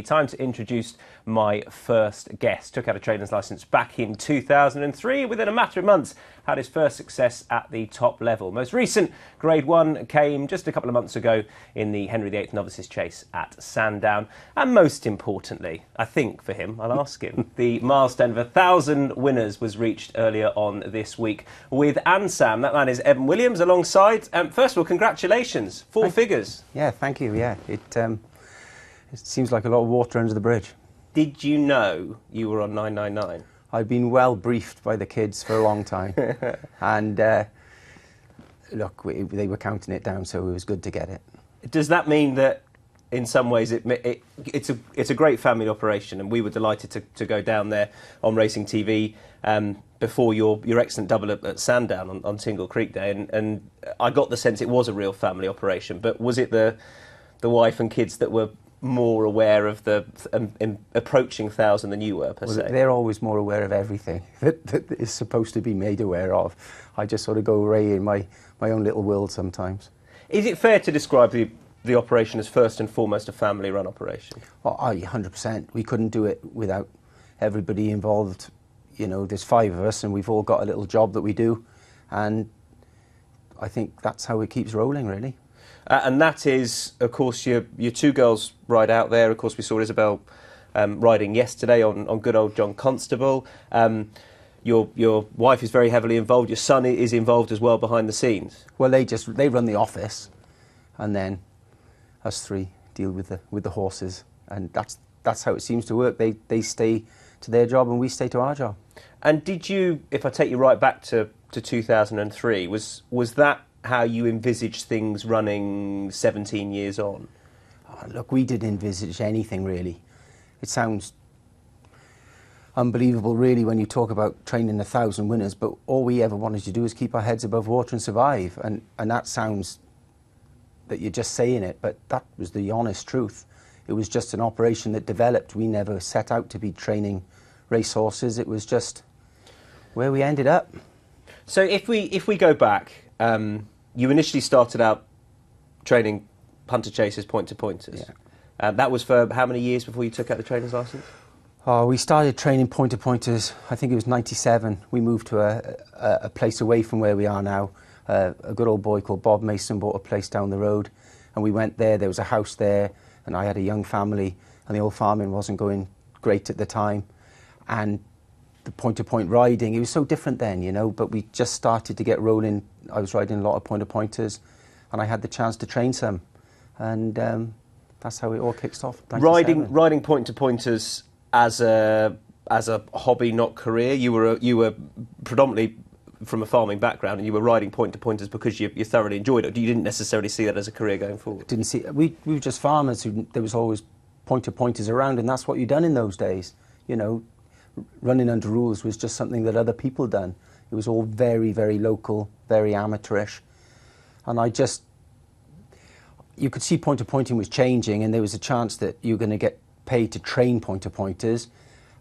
Time to introduce my first guest. Took out a trainer's licence back in 2003. Within a matter of months, had his first success at the top level. Most recent Grade 1 came just a couple of months ago in the Henry VIII Novices Chase at Sandown. And most importantly, I think for him, I'll ask him, the milestone of 1,000 winners was reached earlier on this week with Ansam. That man is Evan Williams alongside. First of all, congratulations. Four figures. Yeah, thank you. Yeah, it seems like a lot of water under the bridge. Did you know you were on 999? I've been well briefed by the kids for a long time. And look, they were counting it down, so it was good to get it. Does that mean that in some ways it's a great family operation, and we were delighted to go down there on Racing TV before your excellent double at Sandown on Tingle Creek Day, and I got the sense it was a real family operation, but was it the wife and kids that were more aware of the approaching 1,000 than you were, per se? They're always more aware of everything that is supposed to be made aware of. I just sort of go away in my own little world sometimes. Is it fair to describe the operation as first and foremost a family-run operation? Oh, 100%. We couldn't do it without everybody involved. You know, there's 5 of us and we've all got a little job that we do, and I think that's how it keeps rolling, really. And that is, of course, your 2 girls ride out there. Of course, we saw Isabel riding yesterday on good old John Constable. Your wife is very heavily involved. Your son is involved as well behind the scenes. Well, they run the office, and then us 3 deal with the horses, and that's how it seems to work. They stay to their job and we stay to our job. And did you, if I take you right back to 2003, was that how you envisaged things running 17 years on? Oh, look, we didn't envisage anything, really. It sounds unbelievable, really, when you talk about training 1,000 winners, but all we ever wanted to do is keep our heads above water and survive. And that sounds that you're just saying it, but that was the honest truth. It was just an operation that developed. We never set out to be training racehorses. It was just where we ended up. So if we go back, you initially started out training punter chasers, point-to-pointers. Yeah. That was for how many years before you took out the trainer's licence? Oh, we started training point-to-pointers, I think it was 97. We moved to a place away from where we are now. A good old boy called Bob Mason bought a place down the road, and we went there. There was a house there, and I had a young family, and the old farming wasn't going great at the time. And the point-to-point riding, it was so different then, you know, but we just started to get rolling. I was riding a lot of point-to-pointers, and I had the chance to train some, and that's how it all kicked off. Riding point-to-pointers as a hobby, not career. You were predominantly from a farming background, and you were riding point-to-pointers because you thoroughly enjoyed it. You didn't necessarily see that as a career going forward. Didn't see. We were just farmers. There was always point-to-pointers around, and that's what you done in those days, you know. Running under rules was just something that other people done. It was all very, very local, very amateurish. And you could see point-to-pointing was changing, and there was a chance that you were going to get paid to train point-to-pointers.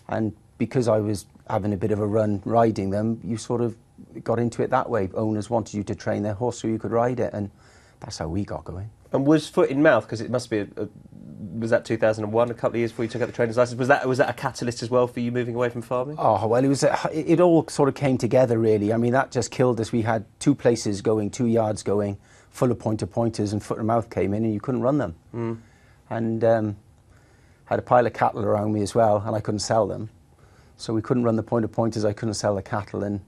And because I was having a bit of a run riding them, you sort of got into it that way. Owners wanted you to train their horse so you could ride it, and that's how we got going. And was foot in mouth, because it must be was that 2001, a couple of years before you took out the trainer's licence? Was that a catalyst as well for you moving away from farming? Oh, well, it all sort of came together, really. I mean, that just killed us. We had 2 places going, 2 yards going, full of point-to-pointers, and foot and mouth came in and you couldn't run them. And had a pile of cattle around me as well, and I couldn't sell them. So we couldn't run the point-to-pointers, I couldn't sell the cattle, and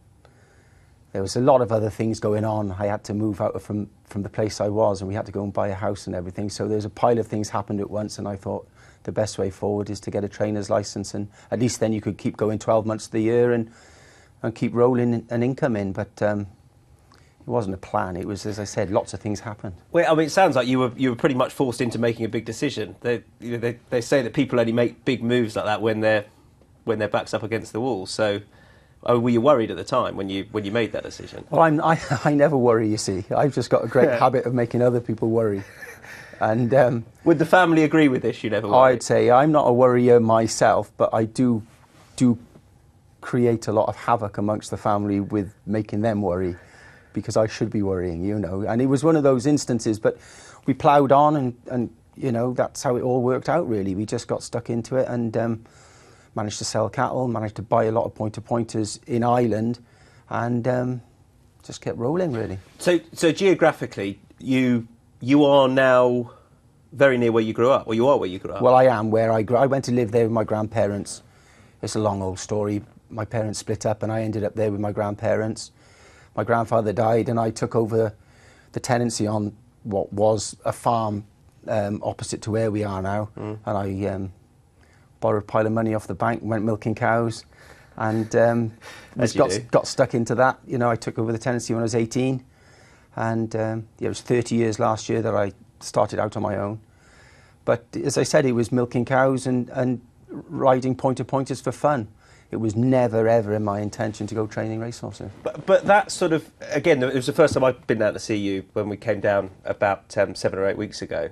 there was a lot of other things going on. I had to move out from the place I was, and we had to go and buy a house and everything. So there's a pile of things happened at once, and I thought the best way forward is to get a trainer's licence, and at least then you could keep going 12 months of the year and keep rolling an income in. But it wasn't a plan. It was, as I said, lots of things happened. Well, I mean, it sounds like you were pretty much forced into making a big decision. They say that people only make big moves like that when their back's up against the wall. So. Oh, were you worried at the time when you made that decision? Well, I never worry, you see. I've just got a great habit of making other people worry. And would the family agree with this? You never worry? I'd say I'm not a worrier myself, but I do create a lot of havoc amongst the family with making them worry, because I should be worrying, you know. And it was one of those instances, but we ploughed on and you know, that's how it all worked out, really. We just got stuck into it and managed to sell cattle, managed to buy a lot of pointer-pointers in Ireland, and just kept rolling, really. So geographically, you are now very near where you grew up, or you are where you grew up? Well, I am where I grew up. I went to live there with my grandparents. It's a long old story. My parents split up and I ended up there with my grandparents. My grandfather died and I took over the tenancy on what was a farm opposite to where we are now. And I borrowed a pile of money off the bank and went milking cows, and got stuck into that. You know, I took over the tenancy when I was 18, and it was 30 years last year that I started out on my own. But as I said, it was milking cows and riding pointer-pointers for fun. It was never, ever in my intention to go training racehorses. But that sort of, again, it was the first time I've been down to see you when we came down about 7 or 8 weeks ago.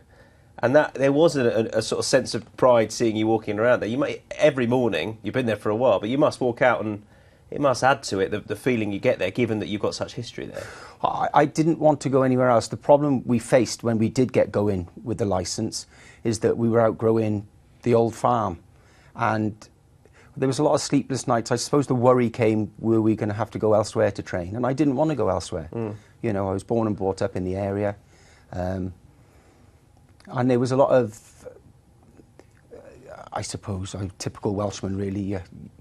And that there was a sort of sense of pride seeing you walking around there. You might, every morning, you've been there for a while, but you must walk out and it must add to it, the feeling you get there, given that you've got such history there. I didn't want to go anywhere else. The problem we faced when we did get going with the licence is that we were outgrowing the old farm. And there was a lot of sleepless nights. I suppose the worry came, were we going to have to go elsewhere to train? And I didn't want to go elsewhere. You know, I was born and brought up in the area. And there was a lot of, I suppose, I'm a typical Welshman, really.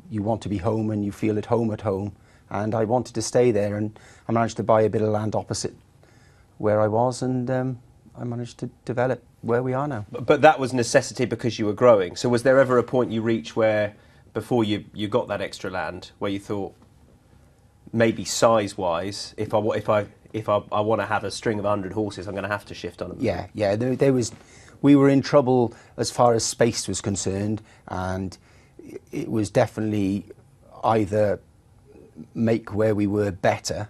You want to be home and you feel at home. And I wanted to stay there, and I managed to buy a bit of land opposite where I was, and I managed to develop where we are now. But that was necessity because you were growing. So was there ever a point you reached where, before you got that extra land, where you thought, maybe size-wise, if I want to have a string of 100 horses, I'm going to have to shift on them? Yeah. There was, we were in trouble as far as space was concerned, and it was definitely either make where we were better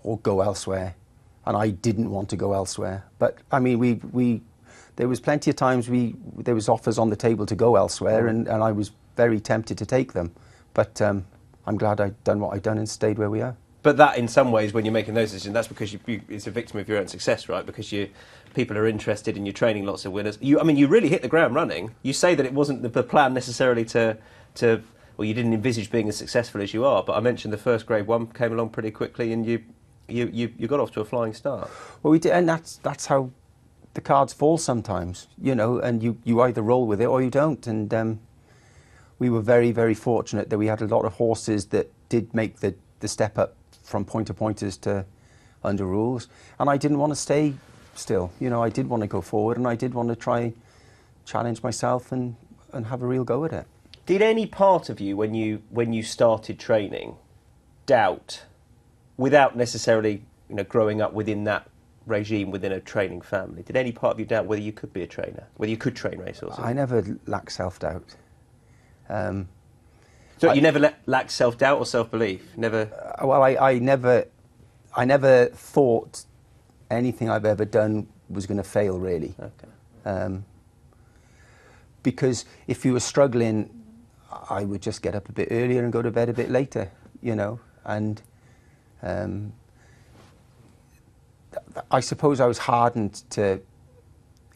or go elsewhere. And I didn't want to go elsewhere. But I mean, there was plenty of times there was offers on the table to go elsewhere, and I was very tempted to take them. But I'm glad I'd done what I'd done and stayed where we are. But that, in some ways, when you're making those decisions, that's because it's a victim of your own success, right? Because people are interested and you're training lots of winners. You really hit the ground running. You say that it wasn't the plan necessarily well, you didn't envisage being as successful as you are, but I mentioned the first Grade 1 came along pretty quickly, and you got off to a flying start. Well, we did, and that's how the cards fall sometimes, you know, and you either roll with it or you don't. And we were very, very fortunate that we had a lot of horses that did make the step up from pointer-pointers to under rules. And I didn't want to stay still. You know, I did want to go forward, and I did want to try challenge myself and have a real go at it. Did any part of you, when you started training, doubt, without necessarily growing up within that regime, within a training family, did any part of you doubt whether you could be a trainer, whether you could train racehorses? I never lacked self-doubt. So you never lacked self-doubt or self-belief? Never? Well, I never thought anything I've ever done was going to fail, really. Okay. Because if you were struggling, I would just get up a bit earlier and go to bed a bit later, you know. And I suppose I was hardened to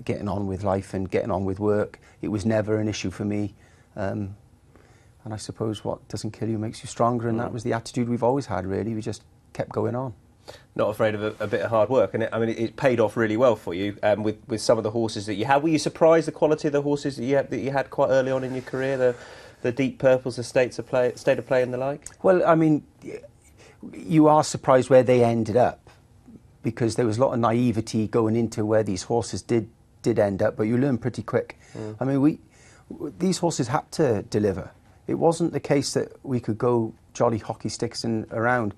getting on with life and getting on with work. It was never an issue for me. And I suppose what doesn't kill you makes you stronger, and that was the attitude we've always had, really. We just kept going on. Not afraid of a bit of hard work, and it paid off really well for you with some of the horses that you had. Were you surprised the quality of the horses that you had quite early on in your career, the Deep Purples, the State of Play and the like? Well, I mean, you are surprised where they ended up, because there was a lot of naivety going into where these horses did end up, but you learn pretty quick. I mean, these horses had to deliver. It wasn't the case that we could go jolly hockey sticks around.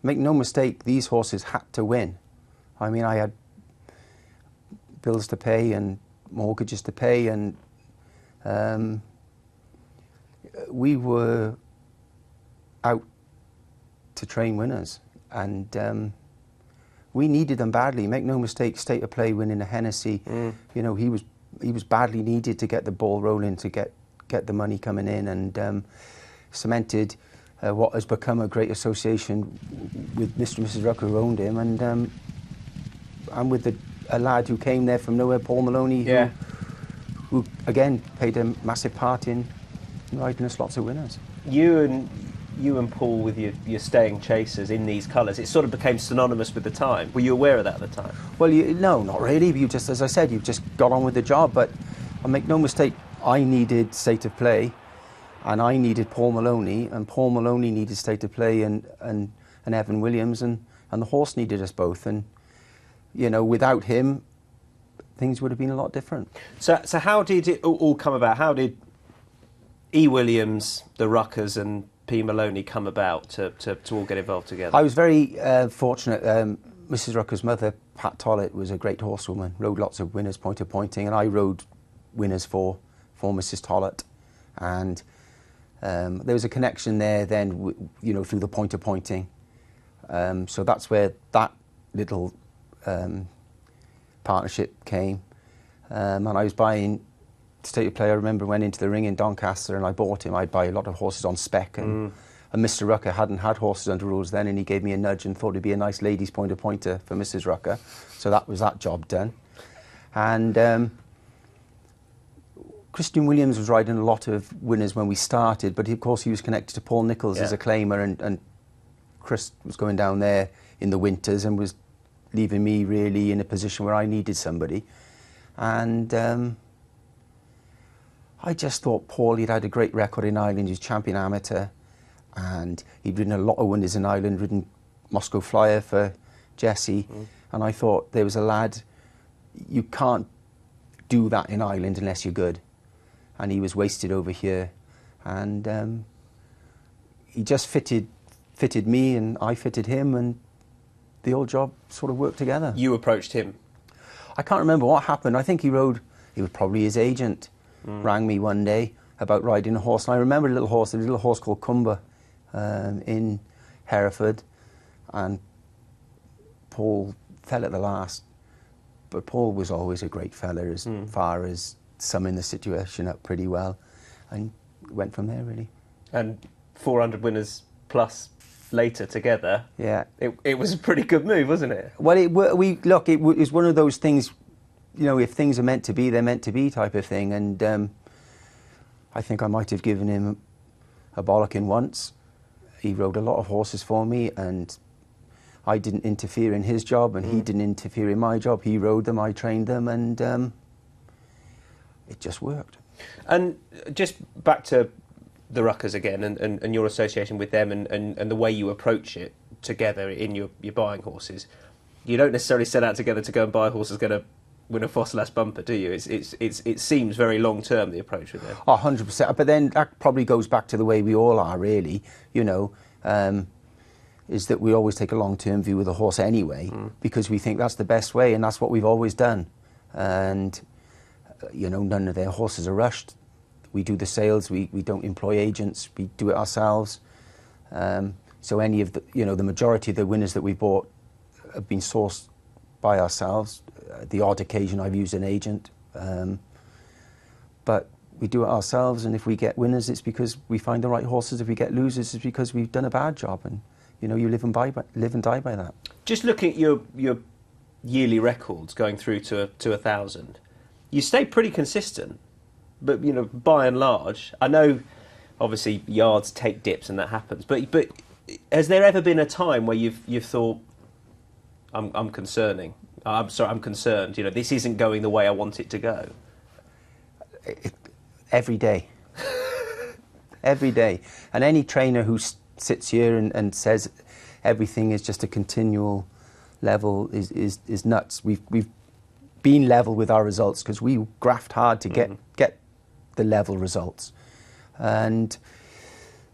Make no mistake, these horses had to win. I mean, I had bills to pay and mortgages to pay, and we were out to train winners, and we needed them badly. Make no mistake, State of Play winning a Hennessy, you know, he was badly needed to get the ball rolling, to get the money coming in, and cemented what has become a great association with Mr. and Mrs. Rucker, who owned him, and with a lad who came there from nowhere, Paul Maloney, who again played a massive part in riding us lots of winners. You and Paul with your staying chasers in these colours, it sort of became synonymous with the time. Were you aware of that at the time? Well, no, not really. You just, as I said, you just got on with the job. But I make no mistake, I needed state of play, and I needed Paul Maloney, and Paul Maloney needed state of play, and Evan Williams, and the horse needed us both. And you know, without him, things would have been a lot different. So how did it all come about? How did E. Williams, the Ruckers, and P. Maloney come about to all get involved together? I was very fortunate. Mrs. Rucker's mother, Pat Tollett, was a great horsewoman, rode lots of winners pointer pointing, and I rode winners for Mrs. Tollett. And there was a connection there then, you know, through the pointer pointing. So that's where that little partnership came. And I was buying state of play. I remember went into the ring in Doncaster and I bought him. I'd buy a lot of horses on spec, and Mr. Rucker hadn't had horses under rules then, and he gave me a nudge and thought it'd be a nice ladies pointer pointer for Mrs. Rucker. So that was that job done. And Christian Williams was riding a lot of winners when we started, but of course he was connected to Paul Nicholls as a claimer, and Chris was going down there in the winters and was leaving me really in a position where I needed somebody. And I just thought Paul, he'd had a great record in Ireland. He was champion amateur, and he'd ridden a lot of winners in Ireland, ridden Moscow Flyer for Jesse. And I thought, there was a lad, you can't do that in Ireland unless you're good. And he was wasted over here. And he just fitted me, and I fitted him, and the old job sort of worked together. You approached him? I can't remember what happened. I think it was probably his agent. Rang me one day about riding a horse. And I remember a little horse called Cumber in Hereford, and Paul fell at the last. But Paul was always a great fella as far as summing the situation up pretty well, and went from there really. And 400 winners plus later together. Yeah, it was a pretty good move, wasn't it? Well, it was one of those things. You know, if things are meant to be, they're meant to be type of thing. And I think I might have given him a bollocking once. He rode a lot of horses for me, and I didn't interfere in his job, and he didn't interfere in my job. He rode them, I trained them, and it just worked. And just back to the Ruckers again, and your association with them, and the way you approach it together in your buying horses. You don't necessarily set out together to go and buy a horse that's going to win a Fossil bumper, do you? It seems very long term, the approach with them. 100%. But then that probably goes back to the way we all are, really. You know, is that we always take a long term view of the horse anyway, because we think that's the best way, and that's what we've always done. And you know, none of their horses are rushed. We do the sales. We don't employ agents. We do it ourselves. So any of the, you know, the majority of the winners that we bought have been sourced by ourselves. The odd occasion I've used an agent, but we do it ourselves, and if we get winners, it's because we find the right horses. If we get losers, it's because we've done a bad job, and you know, you live and die by that. Just looking at your yearly records going through to 1,000, you stay pretty consistent, but you know, by and large, I know obviously yards take dips and that happens, but has there ever been a time where you've thought, I'm concerned, you know, this isn't going the way I want it to go? Every day. Every day. And any trainer who sits here and says everything is just a continual level is nuts. We've been level with our results because we graft hard to get the level results. But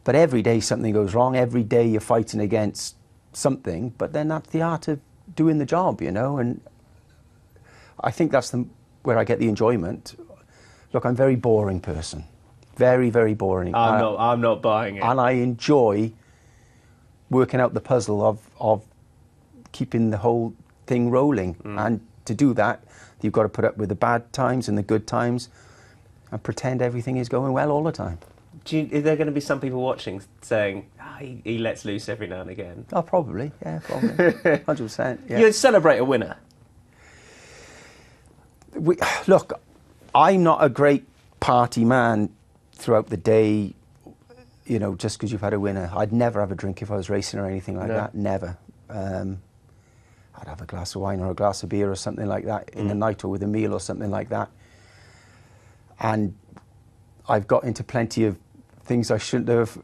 every day something goes wrong. Every day you're fighting against something, but then that's the art of doing the job, you know, and I think that's where I get the enjoyment. Look, I'm a very boring person. Very, very boring. I'm not buying it. And I enjoy working out the puzzle of keeping the whole thing rolling. And to do that, you've got to put up with the bad times and the good times and pretend everything is going well all the time. Is there going to be some people watching saying, he lets loose every now and again? Oh, probably. Yeah, probably. 100%. Yeah. You'd celebrate a winner. Look, I'm not a great party man throughout the day, you know, just because you've had a winner. I'd never have a drink if I was racing or anything like that. Never. I'd have a glass of wine or a glass of beer or something like that in the night, or with a meal or something like that. And I've got into plenty of things I shouldn't have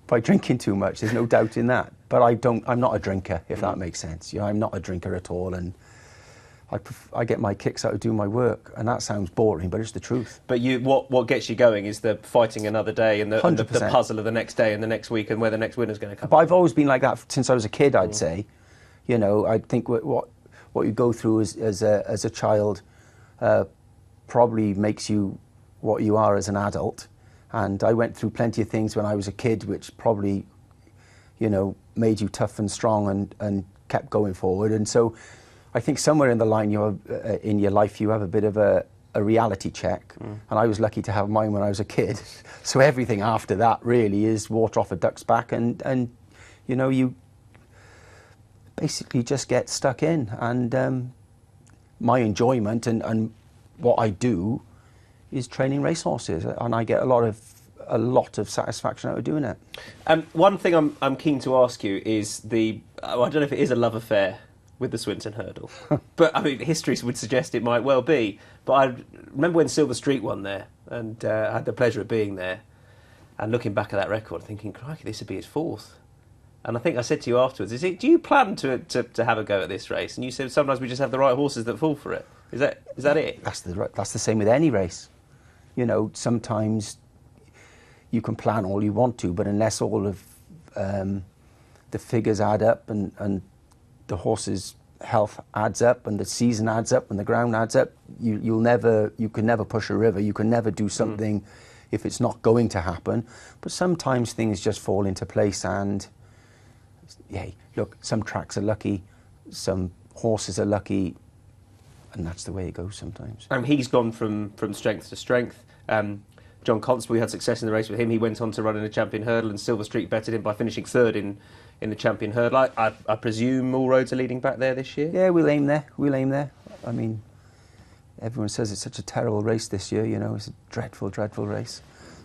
by drinking too much. There's no doubt in that. But I'm not a drinker, if that makes sense. You know, I'm not a drinker at all, and I get my kicks out of doing my work, and that sounds boring, but it's the truth. But what gets you going is the fighting another day and the puzzle of the next day and the next week and where the next winner's going to come. But I've always been like that since I was a kid, I'd say. You know, I think what you go through as a child probably makes you what you are as an adult. And I went through plenty of things when I was a kid, which probably, you know, made you tough and strong and kept going forward. And so I think somewhere in the line in your life you have a bit of a reality check. And I was lucky to have mine when I was a kid. So everything after that really is water off a duck's back, and you know, you basically just get stuck in. And my enjoyment and what I do is training racehorses, and I get a lot of satisfaction out of doing it. One thing I'm keen to ask you is I don't know if it is a love affair with the Swinson Hurdle, but I mean, history would suggest it might well be. But I remember when Silver Streak won there, and I had the pleasure of being there, and looking back at that record, thinking, crikey, this would be his fourth. And I think I said to you afterwards, do you plan to have a go at this race? And you said sometimes we just have the right horses that fall for it. Is that it? That's the same with any race. You know, sometimes you can plan all you want to, but unless all of the figures add up and the horse's health adds up and the season adds up and the ground adds up, you can never push a river. You can never do something if it's not going to happen. But sometimes things just fall into place, and yeah, look, some tracks are lucky, some horses are lucky, and that's the way it goes sometimes. He's gone from strength to strength. John Constable, we had success in the race with him. He went on to run in the Champion Hurdle, and Silver Streak betted him by finishing third in the Champion Hurdle. I presume all roads are leading back there this year? Yeah, we'll aim there. I mean, everyone says it's such a terrible race this year, you know, it's a dreadful, dreadful race.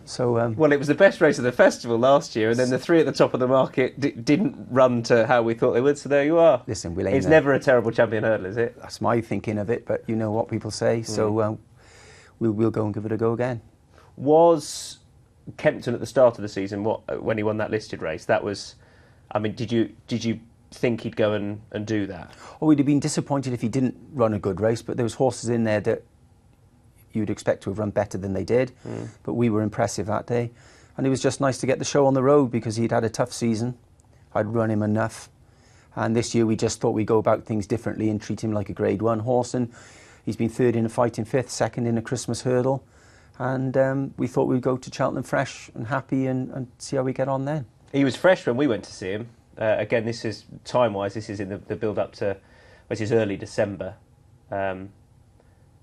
So, well, it was the best race of the festival last year, and then the three at the top of the market didn't run to how we thought they would, so there you are. Listen, we'll aim It's there. never a terrible Champion Hurdle, is it? That's my thinking of it, but you know what people say, so we'll go and give it a go again. Was Kempton at the start of the season, when he won that listed race, that was, I mean, did you think he'd go and do that? Oh, we'd have been disappointed if he didn't run a good race, but there was horses in there that you'd expect to have run better than they did, but we were impressive that day. And it was just nice to get the show on the road because he'd had a tough season. I'd run him enough. And this year we just thought we'd go about things differently and treat him like a Grade 1 horse. And he's been third in a Fighting Fifth, second in a Christmas Hurdle. And we thought we'd go to Cheltenham fresh and happy and see how we get on then. He was fresh when we went to see him. Again, this is, time-wise, this is in the build-up to, which is early December.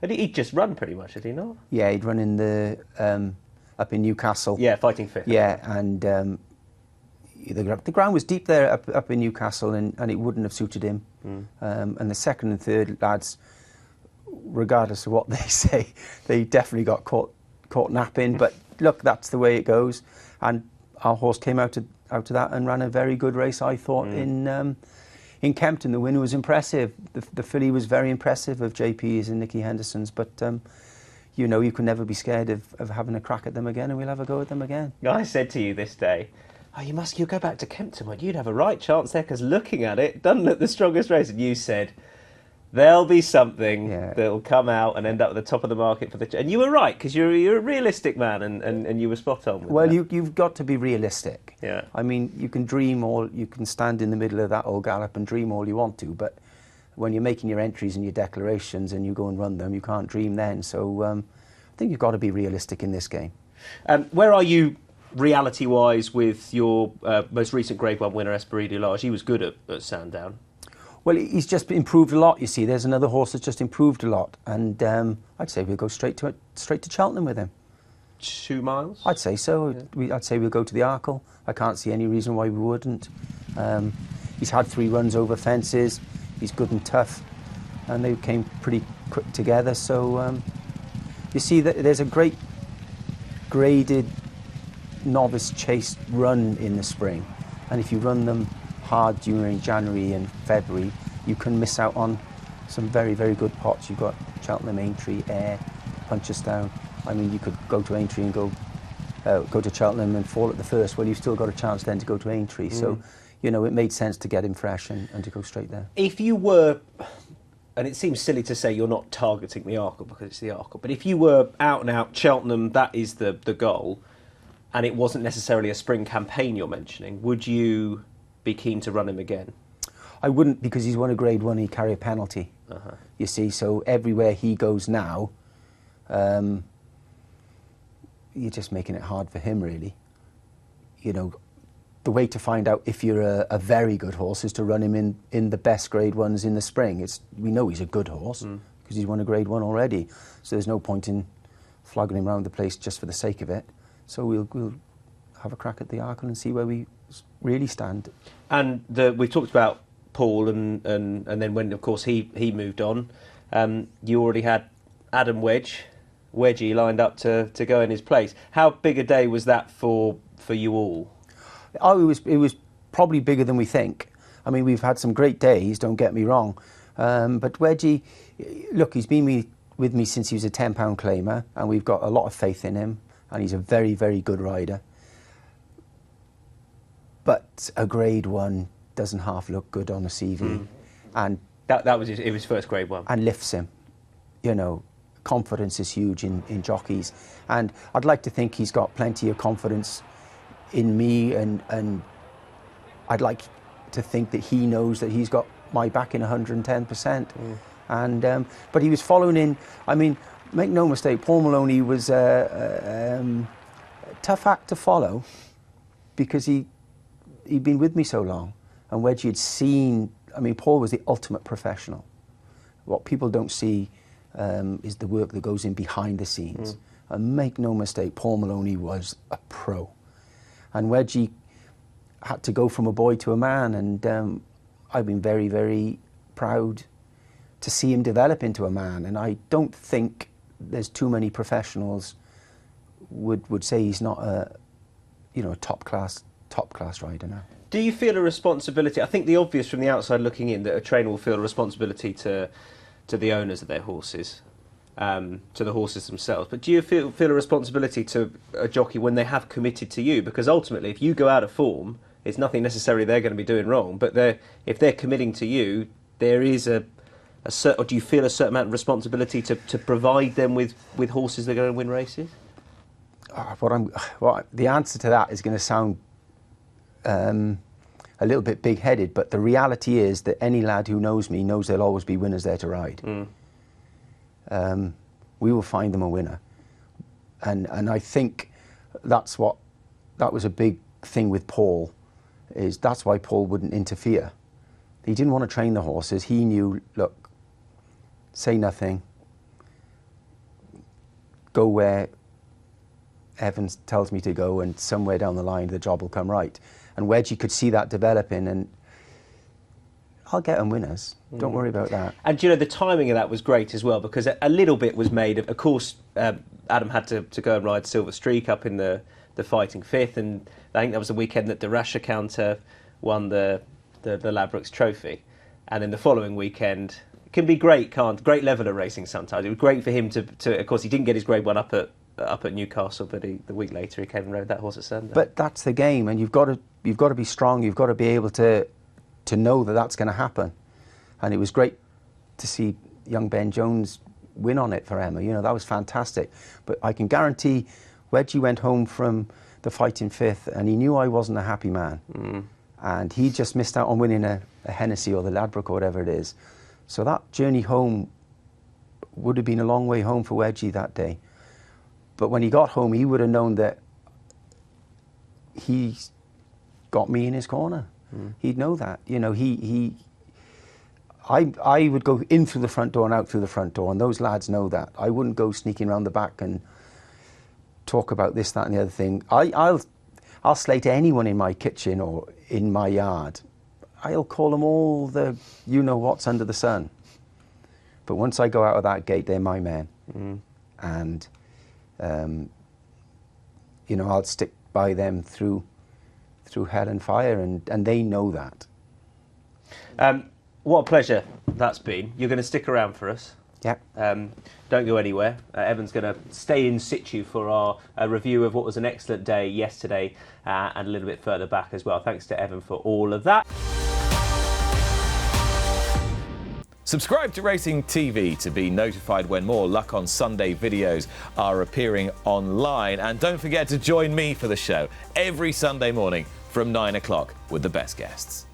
He'd just run pretty much, had he not? Yeah, he'd run in the up in Newcastle. Yeah, Fighting Fifth. Yeah, and the ground was deep there up in Newcastle, and it wouldn't have suited him. And the second and third lads, regardless of what they say, they definitely got caught napping. But look, that's the way it goes. And our horse came out of that and ran a very good race, I thought, in Kempton. The winner was impressive. The filly was very impressive of JP's and Nicky Henderson's, but you know, you can never be scared of having a crack at them again, and we'll have a go at them again. I said to you this day, you'll go back to Kempton, well, you'd have a right chance there, because looking at it, doesn't look the strongest race. And you said, there'll be something that'll come out and end up at the top of the market for the... And you were right, because you're a realistic man, and you were spot on with well, that. you've got to be realistic. Yeah. I mean, you can dream you can stand in the middle of that old gallop and dream all you want to, but when you're making your entries and your declarations and you go and run them, you can't dream then. So I think you've got to be realistic in this game. Where are you reality-wise with your most recent Grade 1 winner, Esprit du Large? He was good at Sandown. Well, he's just improved a lot, you see. There's another horse that's just improved a lot. And I'd say we'll go straight to Cheltenham with him. 2 miles? I'd say so. Yeah. I'd say we'll go to the Arkle. I can't see any reason why we wouldn't. He's had 3 runs over fences. He's good and tough. And they came pretty quick together. So You see, there's a great graded novice chase run in the spring, and if you run them hard during January and February, you can miss out on some very, very good pots. You've got Cheltenham, Aintree, Ayr, Punchestown. I mean, you could go to Aintree and go to Cheltenham and fall at the first. Well, you've still got a chance then to go to Aintree. So, you know, it made sense to get him fresh and to go straight there. If you were, and it seems silly to say you're not targeting the Arkle because it's the Arkle, but if you were out and out Cheltenham, that is the goal, and it wasn't necessarily a spring campaign you're mentioning, would you be keen to run him again? I wouldn't, because he's won a Grade 1, he'd carry a penalty. You see, so everywhere he goes now, you're just making it hard for him, really. You know, the way to find out if you're a very good horse is to run him in the best Grade 1s in the spring. We know he's a good horse because he's won a Grade 1 already, so there's no point in flogging him around the place just for the sake of it. So we'll have a crack at the Arkle and see where we really stand. And we've talked about Paul, and then when, of course, he moved on, you already had Adam Wedgie lined up to go in his place. How big a day was that for you all? Oh, it was probably bigger than we think. I mean, we've had some great days, don't get me wrong, but Wedgie, look, he's been with me since he was a £10 claimer, and we've got a lot of faith in him, and he's a very, very good rider. But a Grade 1 doesn't half look good on a CV, and that was his first Grade 1, and lifts him. You know, confidence is huge in jockeys, and I'd like to think he's got plenty of confidence in me, and I'd like to think that he knows that he's got my back in 110%. And but he was following in. I mean, make no mistake, Paul Maloney was a tough act to follow because he'd been with me so long. And Wedgie had seen, I mean, Paul was the ultimate professional. What people don't see is the work that goes in behind the scenes. And make no mistake, Paul Maloney was a pro. And Wedgie had to go from a boy to a man, and I've been very, very proud to see him develop into a man. And I don't think there's too many professionals would say he's not a top class rider now. Do you feel a responsibility? I think the obvious from the outside looking in, that a trainer will feel a responsibility to the owners of their horses, to the horses themselves. But do you feel a responsibility to a jockey when they have committed to you? Because ultimately, if you go out of form, it's nothing necessarily they're going to be doing wrong. But if they're committing to you, there is or do you feel a certain amount of responsibility to provide them with horses that are going to win races? The answer to that is going to sound a little bit big-headed, but the reality is that any lad who knows me knows there'll always be winners there to ride. We will find them a winner, and I think that was a big thing with Paul. That's why Paul wouldn't interfere. He didn't want to train the horses. He knew, look, say nothing, go where Evans tells me to go, and somewhere down the line the job will come right. And Wedgie could see that developing, and I'll get them winners. Don't worry about that. And you know, the timing of that was great as well, because a little bit was made of course, Adam had to go and ride Silver Streak up in the Fighting Fifth, and I think that was the weekend that the Rasher Counter won the Ladbrokes Trophy. And then the following weekend, it can be great great level of racing sometimes. It was great for him to of course, he didn't get his Grade 1 up at Newcastle, but the week later he came and rode that horse at Sunday. But that's the game, and you've got to be strong. You've got to be able to know that that's going to happen. And it was great to see young Ben Jones win on it for Emma. You know, that was fantastic. But I can guarantee Wedgie went home from the Fighting Fifth, and he knew I wasn't a happy man. And he just missed out on winning a Hennessy or the Ladbroke or whatever it is. So that journey home would have been a long way home for Wedgie that day. But when he got home, he would have known that he's got me in his corner. He'd know that. You know, I would go in through the front door and out through the front door, and those lads know that. I wouldn't go sneaking around the back and talk about this, that and the other thing. I'll slate anyone in my kitchen or in my yard. I'll call them all the you-know-whats under the sun. But once I go out of that gate, they're my men. and you know, I'll stick by them through hell and fire, and they know that. What a pleasure that's been. You're going to stick around for us. Yeah. Don't go anywhere. Evan's going to stay in situ for our review of what was an excellent day yesterday and a little bit further back as well. Thanks to Evan for all of that. Subscribe to Racing TV to be notified when more Luck on Sunday videos are appearing online. And don't forget to join me for the show every Sunday morning from 9 o'clock with the best guests.